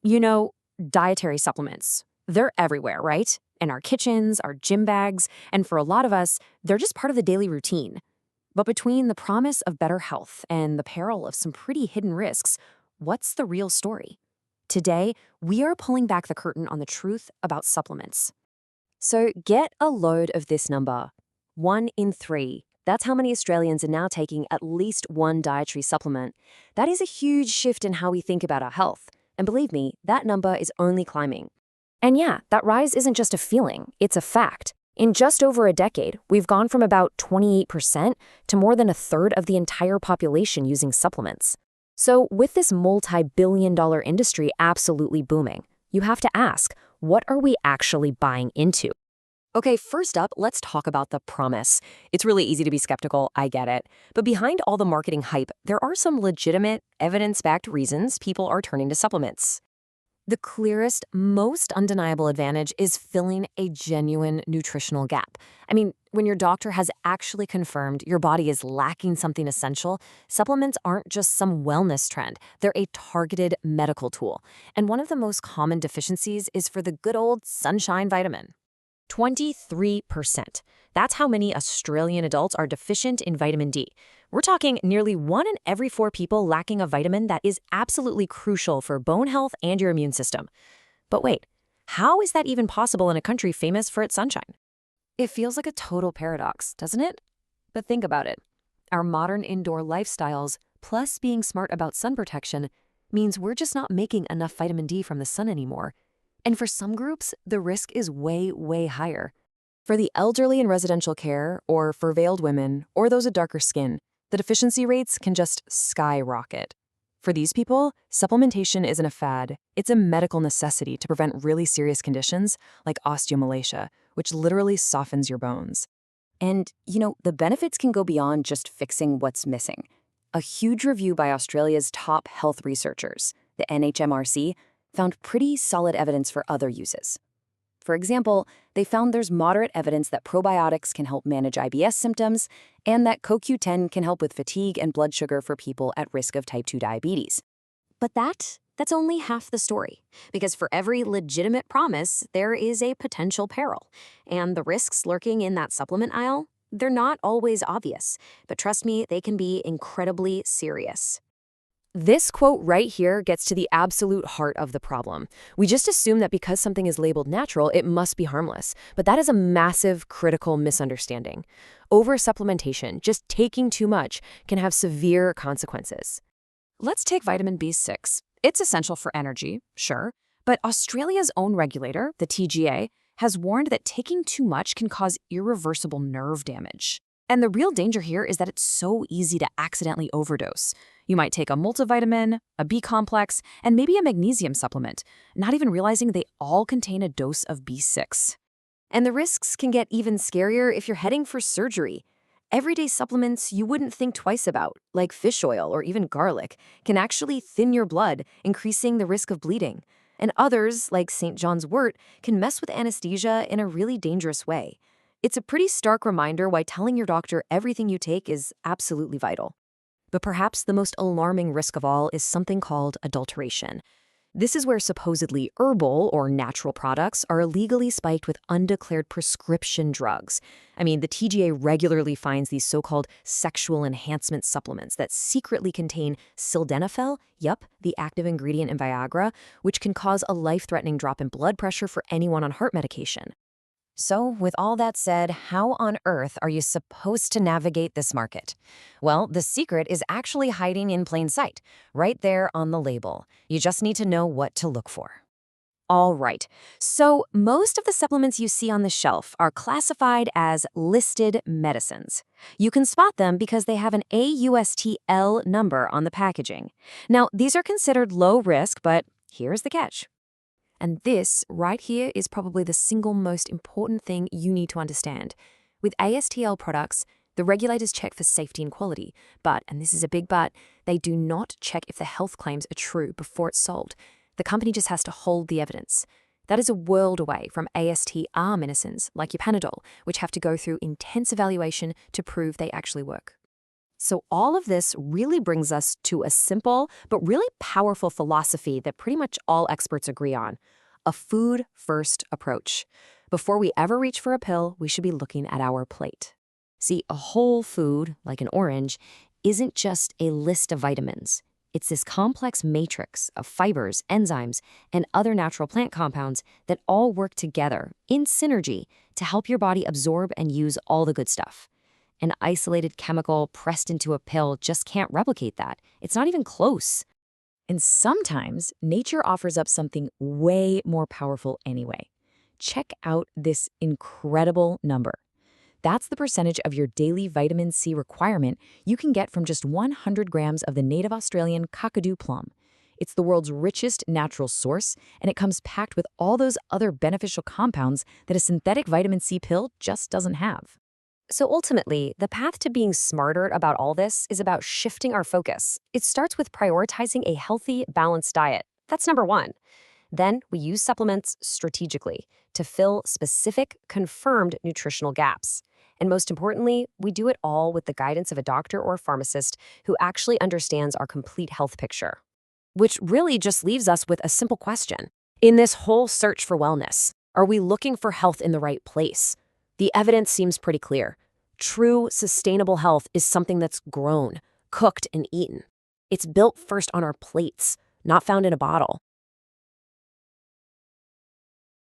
You know, dietary supplements, they're everywhere, right? In our kitchens, our gym bags, and for a lot of us, they're just part of the daily routine. But between the promise of better health and the peril of some pretty hidden risks, what's the real story? Today, we are pulling back the curtain on the truth about supplements. So get a load of this number. 1 in 3. That's how many Australians are now taking at least one dietary supplement. That is a huge shift in how we think about our health. And believe me, that number is only climbing. And yeah, that rise isn't just a feeling, it's a fact. In just over a decade, we've gone from about 28% to more than a third of the entire population using supplements. So, with this multi-billion-dollar industry absolutely booming, you have to ask, what are we actually buying into? Okay, first up, let's talk about the promise. It's really easy to be skeptical, I get it. But behind all the marketing hype, there are some legitimate, evidence-backed reasons people are turning to supplements. The clearest, most undeniable advantage is filling a genuine nutritional gap. I mean, when your doctor has actually confirmed your body is lacking something essential, supplements aren't just some wellness trend. They're a targeted medical tool. And one of the most common deficiencies is for the good old sunshine vitamin. 23%. That's how many Australian adults are deficient in vitamin D. We're talking nearly 1 in every 4 people lacking a vitamin that is absolutely crucial for bone health and your immune system. But wait, how is that even possible in a country famous for its sunshine? It feels like a total paradox, doesn't it? But think about it. Our modern indoor lifestyles, plus being smart about sun protection, means we're just not making enough vitamin D from the sun anymore. And for some groups, the risk is way, way higher. For the elderly in residential care, or for veiled women, or those with darker skin, the deficiency rates can just skyrocket. For these people, supplementation isn't a fad. It's a medical necessity to prevent really serious conditions like osteomalacia, which literally softens your bones. And, the benefits can go beyond just fixing what's missing. A huge review by Australia's top health researchers, the NHMRC, found pretty solid evidence for other uses. For example, they found there's moderate evidence that probiotics can help manage IBS symptoms and that CoQ10 can help with fatigue and blood sugar for people at risk of type 2 diabetes. But that's only half the story, because for every legitimate promise, there is a potential peril. And the risks lurking in that supplement aisle, they're not always obvious, but trust me, they can be incredibly serious. This quote right here gets to the absolute heart of the problem. We just assume that because something is labeled natural, it must be harmless. But that is a massive, critical misunderstanding. Over-supplementation, just taking too much, can have severe consequences. Let's take vitamin B6. It's essential for energy, sure, but Australia's own regulator, the TGA, has warned that taking too much can cause irreversible nerve damage. And the real danger here is that it's so easy to accidentally overdose. You might take a multivitamin, a B complex, and maybe a magnesium supplement, not even realizing they all contain a dose of B6. And the risks can get even scarier if you're heading for surgery. Everyday supplements you wouldn't think twice about, like fish oil or even garlic, can actually thin your blood, increasing the risk of bleeding. And others, like St. John's wort, can mess with anesthesia in a really dangerous way. It's a pretty stark reminder why telling your doctor everything you take is absolutely vital. But perhaps the most alarming risk of all is something called adulteration. This is where supposedly herbal or natural products are illegally spiked with undeclared prescription drugs. I mean, the TGA regularly finds these so-called sexual enhancement supplements that secretly contain sildenafil, the active ingredient in Viagra, which can cause a life-threatening drop in blood pressure for anyone on heart medication. So, with all that said, how on earth are you supposed to navigate this market? Well, the secret is actually hiding in plain sight, right there on the label. You just need to know what to look for. All right, so most of the supplements you see on the shelf are classified as listed medicines. You can spot them because they have an AUSTL number on the packaging. Now, these are considered low risk, but here's the catch. And this right here is probably the single most important thing you need to understand. With ASTL products, the regulators check for safety and quality, but, and this is a big but, they do not check if the health claims are true before it's sold. The company just has to hold the evidence. That is a world away from ASTR medicines like your Panadol, which have to go through intense evaluation to prove they actually work. So all of this really brings us to a simple but really powerful philosophy that pretty much all experts agree on: a food-first approach. Before we ever reach for a pill, we should be looking at our plate. See, a whole food, like an orange, isn't just a list of vitamins. It's this complex matrix of fibers, enzymes, and other natural plant compounds that all work together in synergy to help your body absorb and use all the good stuff. An isolated chemical pressed into a pill just can't replicate that. It's not even close. And sometimes nature offers up something way more powerful anyway. Check out this incredible number. That's the percentage of your daily vitamin C requirement you can get from just 100 grams of the native Australian kakadu plum. It's the world's richest natural source, and it comes packed with all those other beneficial compounds that a synthetic vitamin C pill just doesn't have. So ultimately, the path to being smarter about all this is about shifting our focus. It starts with prioritizing a healthy, balanced diet. That's number one. Then we use supplements strategically to fill specific, confirmed nutritional gaps. And most importantly, we do it all with the guidance of a doctor or pharmacist who actually understands our complete health picture. Which really just leaves us with a simple question. In this whole search for wellness, are we looking for health in the right place? The evidence seems pretty clear. True, sustainable health is something that's grown, cooked, and eaten. It's built first on our plates, not found in a bottle.